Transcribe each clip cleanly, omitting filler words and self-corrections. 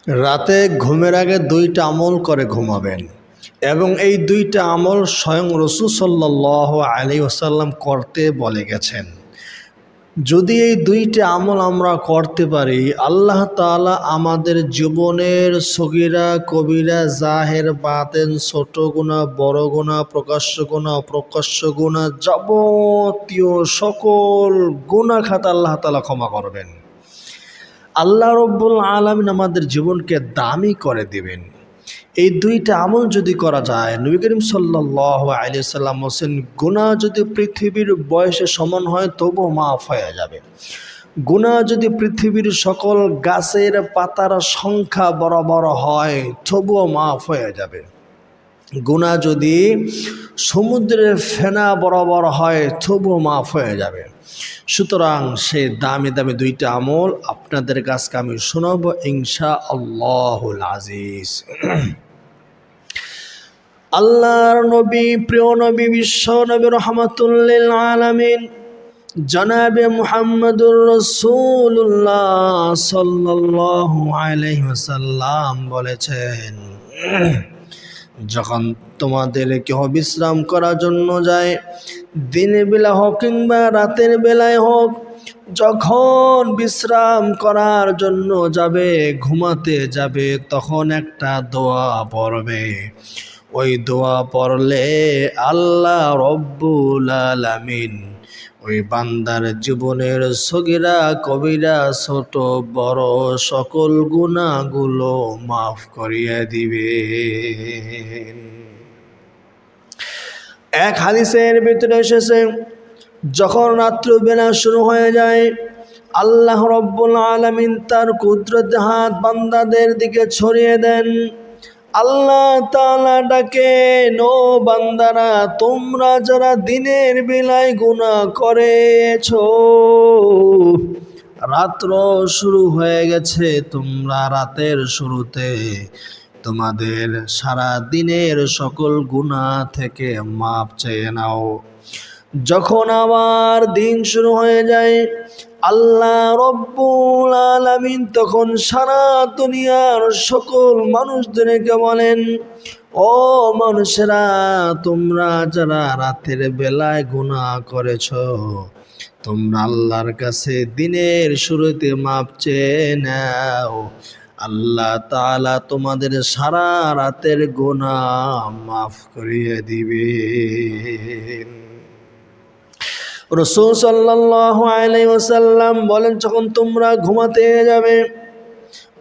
রাতে ঘুমের আগে দুইটা আমল করে ঘুমাবেন এবং এই দুইটা আমল স্বয়ং রাসূল সাল্লাল্লাহু আলাইহি ওয়াসাল্লাম করতে বলে গেছেন। যদি এই দুইটা আমল আমরা করতে পারি, আল্লাহ তাআলা আমাদের জীবনের সগীরা কবিরা জাহের বাতেন ছোট গুনাহ বড় গুনাহ প্রকাশ্য গুনাহ অপ্রকাশ্য গুনাহ যাবতীয় সকল গুনাহ খাতা আল্লাহ তাআলা ক্ষমা করবেন। আল্লাহ রব্বুল আলামিন আমাদের জীবনকে দামি করে দিবেন। এই দুইটা আমল যদি করা যায়, নবী করিম সাল্লাল্লাহু আলাইহি সাল্লাম বলেন, গুনাহ যদি পৃথিবীর বয়সে সমান হয় তবুও মাফ হয়ে যাবে। গুনাহ যদি পৃথিবীর সকল গাছের পাতার সংখ্যা বরাবর হয় তবুও মাফ হয়ে যাবে। গুনাহ যদি সমুদ্রের ফেনা বরাবর হয় তবুও মাফ হয়ে যাবে। সুতরাং সে দামি দামি দুইটা আমল আপনাদের কাছকে আমি শোনাবো ইনশাআল্লাহুল আজিজ। আল্লাহর নবী, প্রিয় নবী, বিশ্ব নবী রাহমাতুল লিল আলামিন জনাবে মুহাম্মদুর রাসূলুল্লাহ সাল্লাল্লাহু আলাইহি ওয়াসাল্লাম বলেছেন, যখন তোমাদের কেহ বিশ্রাম করার জন্য যায়, দিনের বেলা হোক কিংবা রাতের বেলায় হোক, যখন বিশ্রাম করার জন্য যাবে, ঘুমাতে যাবে, তখন একটা দোয়া পড়বে। ওই দোয়া পড়লে আল্লাহ রব্বুল আলামিন ওই বান্দার জীবনের সগীরা কবিরা ছোট বড় সকল গুনাহগুলো মাফ করিয়ে দিবেন। এক হাদিসের ভিতরে এসেছে, যখন রাত্রিবেলা শুরু হয়ে যায়, আল্লাহ রব্বুল আলামিন তার কুদরতে হাত বান্দাদের দিকে ছড়িয়ে দেন। আল্লাহ তাআলা ডাকেন, ও বান্দারা, তোমরা যারা দিনের বেলায় গুনাহ করেছো, রাত্র শুরু হয়ে গেছে, তোমরা রাতের শুরুতে তোমাদের সারা দিনের সকল গুনাহ থেকে মাপ চেয়ে নাও। যখন আবার দিন শুরু হয়ে যায়, আল্লাহ রব্বুল আলামিন তখন সারা দুনিয়ার সকল মানুষদেরকে বলেন, ও মানুষেরা, তোমরা যারা রাতের বেলায় গুনাহ করেছো, তোমরা আল্লাহর কাছে দিনের শুরুতে মাপ চেয়ে নাও। আল্লাহ তাআলা তোমাদের সারা রাতের গুনাহ মাফ করিয়ে দিবেন। রাসূল সাল্লাল্লাহু আলাইহি ওয়াসাল্লাম বলেন, যখন তোমরা ঘুমাতে যাবে,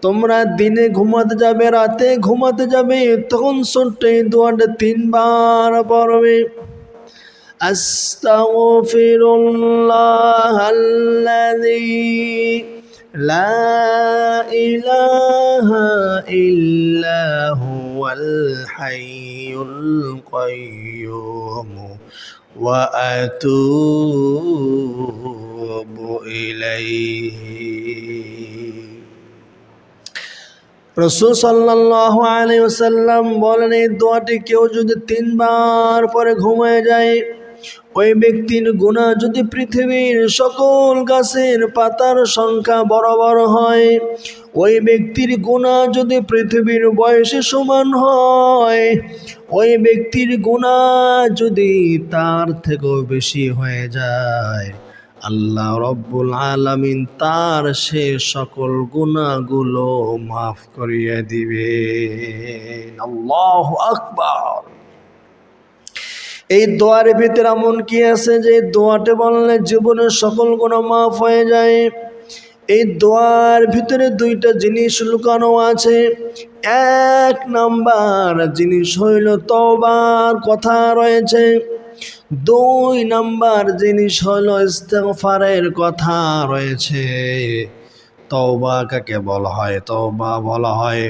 তোমরা দিনে ঘুমাতে যাবে, রাতে ঘুমাতে যাবে, তখন ছোট্ট এই দোয়াটা 3 বার পড়বে। আস্তাগফিরুল্লাহাল্লাযী লা ইলাহা ইল্লা হুয়াল হাইয়ুল কাইয়্যুম ওয়া আতুবু ইলাইহি। রাসূল সাল্লাল্লাহু আলাইহি ওয়াসাল্লাম বলেন, এই দোয়াটি কেউ যদি 3 বার পরে ঘুমিয়ে যায়, ওই ব্যক্তির গুনাহ যদি পৃথিবীর সকল গাছের পাতার সংখ্যা বরাবর হয়, ওই ব্যক্তির গুনাহ যদি পৃথিবীর বয়সে সমান হয়, ওই ব্যক্তির গুনাহ যদি তার থেকেও বেশি হয়ে যায়, আল্লাহ রব্বুল আলামিন তার সে সকল গুনাহগুলো মাফ করিয়ে দিবেন। আল্লাহু আকবার। এই দোয়ার ভিতরে এমন কি আছে যে দোয়াটা বললে জীবনের সকল গুনাহ মাফ হয়ে যায়? এই দোয়ার ভিতরে 2টা জিনিস লুকানো আছে। 1 নাম্বার জিনিস হইল তওবার কথা রয়েছে। 2 নাম্বার জিনিস হলো ইস্তেগফারের কথা রয়েছে। তওবা কাকে বলা হয়? তওবা বলা হয়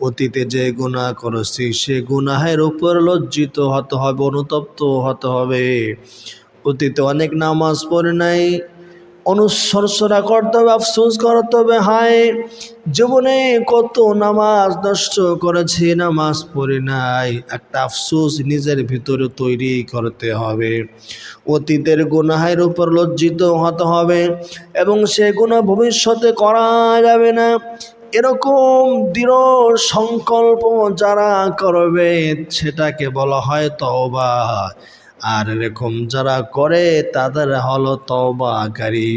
অতীতে যে গুনাহ করেছি সে গুনাহের উপর লজ্জিত হতে হবে, অনুতপ্ত হতে হবে। অতীতে অনেক নামাজ পড়ে নাই, অনুশোচনা করতে হবে, আফসোস করতে হবে, হায় জীবনে কত নামাজ নষ্ট করেছি, নামাজ পড়ি নাই, একটা আফসোস নিজের ভিতরে তৈরি করতে হবে। অতীতের গুনাহের উপর লজ্জিত হতে হবে এবং সে গুনাহ ভবিষ্যতে করা যাবে না। এরকম দৃঢ় সংকল্প যারা করবে সেটাকে বলা হয় তওবা। আর এরকম যারা করে তাদের হলো তওবাকারী।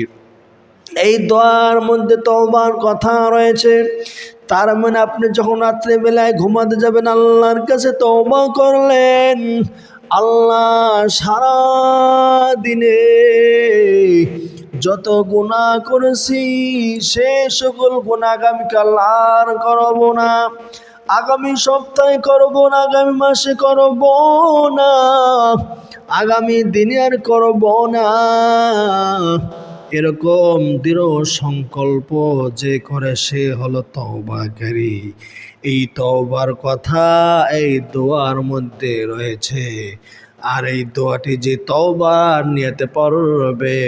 এই দোয়ার মধ্যে তওবার কথা রয়েছে। তার মানে আপনি যখন রাত্রিবেলায় ঘুমাতে যাবেন আল্লাহর কাছে তওবা করলেন, আল্লাহ সারা দিনে যত গুনাহ করেছি সে সকল গুনাহ আগামীকাল আর করব না, আগামী সপ্তাহে করব না, আগামী মাসে করব না, আগামী দিনে আর করব না। এরকম দৃঢ় সংকল্প যে করে সে হলো তওবাকারী। এই তওবার কথা এই দোয়ার মধ্যে রয়েছে। আর এই দোয়াটি যে তওবার নিয়তে পড়বে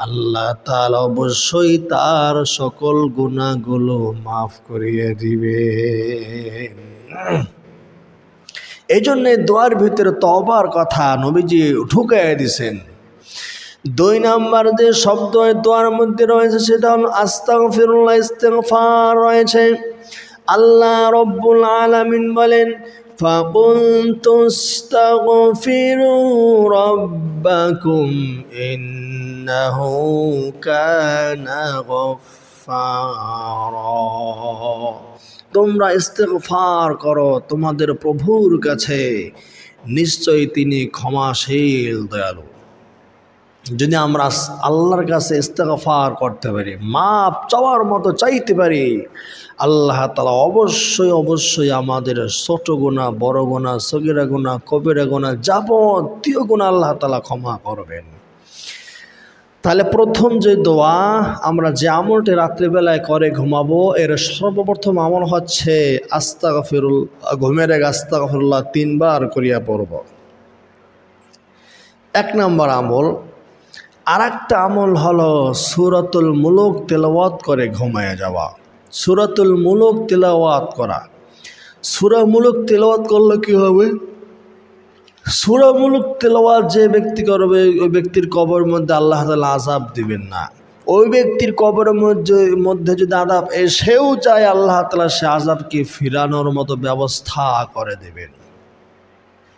আল্লাহ তাআলা অবশ্যই তার সকল গুনাহগুলো মাফ করিয়ে দিবে। এই জন্য দোয়ার ভিতরে তওবার কথা নবীজি ঢুকাইয়া দিয়েছেন। 2 নাম্বার যে শব্দ দোয়ার মধ্যে রয়েছে সেটা হলো আস্তাগফিরুল্লাহ, ইস্তিগফার রয়েছে। আল্লাহ রব্বুল আলামিন বলেন, ফাকুলতু আস্তাগফিরু রাব্বাকুম ইন্নাহু কানা গফফারা। তোমরা ইস্তিগফার করো তোমাদের প্রভুর কাছে, নিশ্চয়ই তিনি ক্ষমাশীল দয়ালু। যদি আমরা আল্লাহর কাছে ইস্তিগফার করতে পারি, মাপ চাওয়ার মতো চাইতে পারি, আল্লাহ তাআলা অবশ্যই আমাদের ছোট গুনাহ, বড় গুনাহ, সগীরা গুনাহ, কবিরা গুনাহ, যাবতীয় গুনাহ আল্লাহ তাআলা ক্ষমা করবেন। তাহলে প্রথম যে দোয়া আমরা যে আমলটি রাত্রিবেলায় করে ঘুমাবো, এর সর্বপ্রথম আমল হচ্ছে আস্তাগফিরুল্লাহ। ঘুমের আগে আস্তাগফিরুল্লাহ 3 বার করিয়া পড়ব, 1 নম্বর আমল। আর একটা আমল হলো সূরাতুল মুলক তেলাওয়াত করে ঘুমায় যাওয়া। সূরাতুল মুলক তেলাওয়াত করা। সূরা মুলক তেলাওয়াত করলে কি হবে? সূরা মুলক তেলাওয়াত যে ব্যক্তি করবে ওই ব্যক্তির কবরের মধ্যে আল্লাহ তাআলা আযাব দিবেন না। ওই ব্যক্তির কবরের মধ্যে যদি আযাব এসেও যায় আল্লাহ তাআলা সে আযাবকে ফিরানোর মতো ব্যবস্থা করে দেবেন।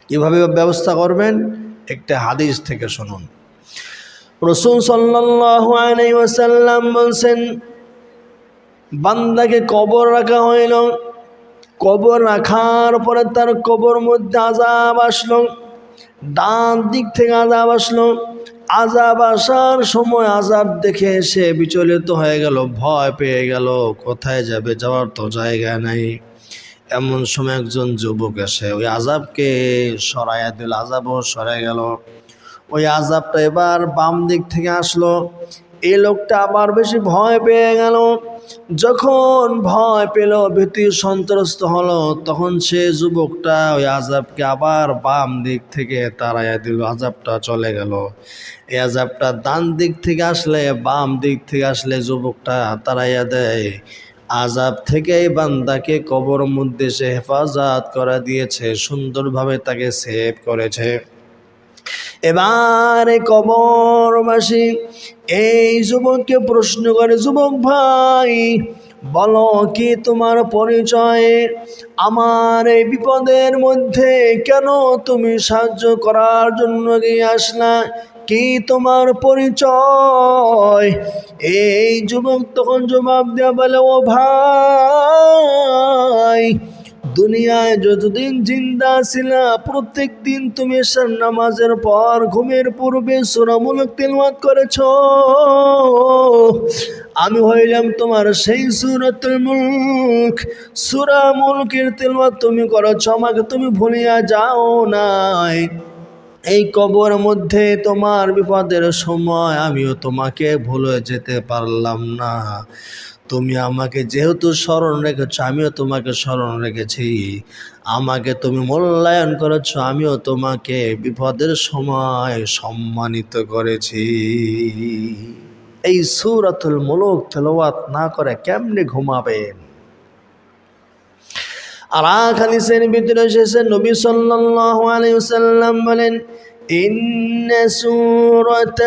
কিভাবে ব্যবস্থা করবেন? একটা হাদিস থেকে শুনুন। রাসূল সাল্লাল্লাহু আলাইহি ওয়াসাল্লাম বলেন, বান্দাকে কবর রাখা হইল, কবর রাখার পরে তার কবর মধ্যে আযাব আসলো, ডান দিক থেকে আযাব আসলো। আযাব আসার সময় আযাব দেখে সে বিচলিত হয়ে গেল, ভয় পেয়ে গেল, কোথায় যাবে, যাওয়ার তো জায়গা নাই। এমন সময় একজন যুবক এসে ওই আযাবকে সরাইয়া দিল, আযাবও সরে গেল। ওই আযাবটা এবার বাম দিক থেকে আসলো। এই লোকটা আবার বেশি ভয় পেয়ে গেল। যখন ভয় পেল, ভীতি সন্ত্রস্ত হলো, তখন সে যুবকটা ওই আযাবকে আবার বাম দিক থেকে তাড়াইয়া দিল, আযাবটা চলে গেল। এই আযাবটা ডান দিক থেকে আসলে, বাম দিক থেকে আসলে যুবকটা তাড়াইয়া দেয়। আযাব থেকে বান্দাকে কবর মধ্যে সে হেফাজত করা দিয়েছে, সুন্দরভাবে তাকে সেভ করেছে। এবারে কবরবাসী এই যুবককে প্রশ্ন করে, যুবক ভাই বলো কি তোমার পরিচয়? আমার এই বিপদের মধ্যে কেন তুমি সাহায্য করার জন্য গিয়ে আসলা? কি তোমার পরিচয়? এই যুবক তখন জবাব দেয়া বলে, ও ভাই, দুনিয়ায় যতদিন জিন্দা ছিলা প্রত্যেক দিন তুমি এশার নামাজের পর ঘুমের পূর্বে সূরা মুলক তিলাওয়াত করেছো। আমি হইলাম তোমার সেই সূরাতুল মুলক। সূরা মুলকের তিলাওয়াত তুমি করেছো, আমাকে তুমি ভুলিয়া যাও নাই। এই কবর মধ্যে তোমার বিপদের সময় আমিও তোমাকে ভুলে যেতে পারলাম না। তুমি আমাকে যেহেতু স্মরণ রেখেছো, আমিও তোমাকে স্মরণ রেখেছি। আমাকে তুমি মূল্যায়ন করেছো, আমিও তোমাকে বিপদের সময় সম্মানিত করেছি। এই সূরাতুল মুলক তেলাওয়াত না করে কেমনে ঘুমাবেন? আর হাদিসের ভিতরে এসেছে নবী সাল্লাল্লাহু আলাইহি ওয়াসাল্লাম বলেন, إن سورة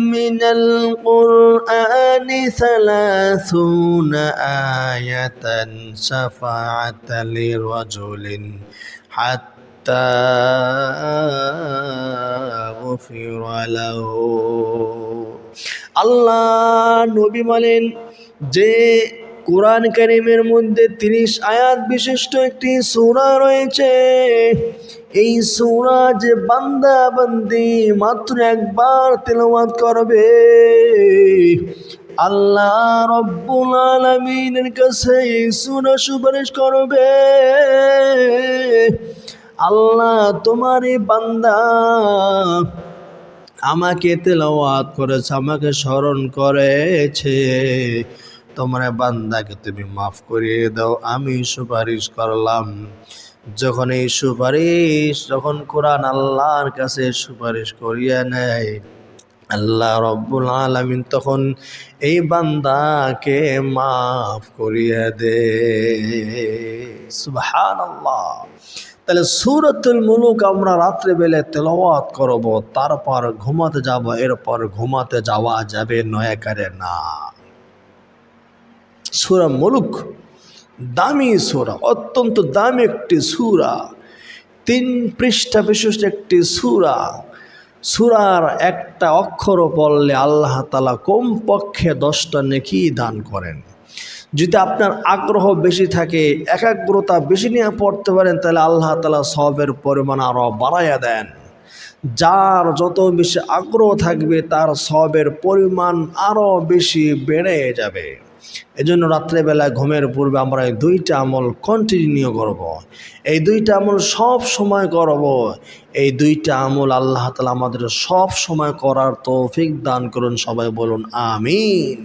من القرآن 30 آية شفاعة لرجل حتى غفر له আল্লাহ নবী বলেন যে কোরআন কারীমের মধ্যে 30 আয়াত বিশিষ্ট একটি সূরা রয়েছে। এই সূরা যে বান্দা বান্দি মাত্র একবার তেলাওয়াত করবে, আল্লাহ রব্বুল আলামিনের কাছে এই সূরা সুপারিশ করবে, আল্লাহ তোমার এই বান্দা আমাকে তেলাওয়াত করেছে, আমাকে স্মরণ করেছে, তোমার বান্দাকে তুমি মাফ করিয়ে দাও, আমি সুপারিশ করলাম। যখন এই সুপারিশ, যখন কোরআন আল্লাহর কাছে সুপারিশ করিয়া নেয়, আল্লাহ রব্বুল আলামিন তখন এই বান্দাকে মাফ করিয়া দে। সুবহানাল্লাহ। তাহলে সূরাতুল মুলুক আমরা রাত্রেবেলা তেলাওয়াত করব, তারপর ঘুমাতে যাব, এরপর ঘুমাতে যাওয়া যাবে নয়াকারে না। সূরা মুলুক দামি সূরা, অত্যন্ত দামি একটি সূরা, 3 পৃষ্ঠা বিশিষ্ট একটি সূরা। সূরার একটা অক্ষর পড়লে আল্লাহ তাআলা কমপক্ষে 10টা নেকি দান করেন। যদি আপনার আগ্রহ বেশি থাকে, একাগ্রতা বেশি নিয়ে পড়তে পারেন, তাহলে আল্লাহ তাআলা সওয়াবের পরিমাণ আরও বাড়াইয়া দেন। যার যত বেশি আগ্রহ থাকবে তার সওয়াবের পরিমাণ আরও বেশি বেড়ে যাবে। এজন্য রাত্রেবেলা ঘুমের পূর্বে আমরা এই 2টা আমল কন্টিনিউ করব। এই 2টা আমল সব সময় করব। এই 2টা আমল আল্লাহ তাআলা আমাদের সব সময় করার তৌফিক দান করুন। সবাই বলুন আমিন।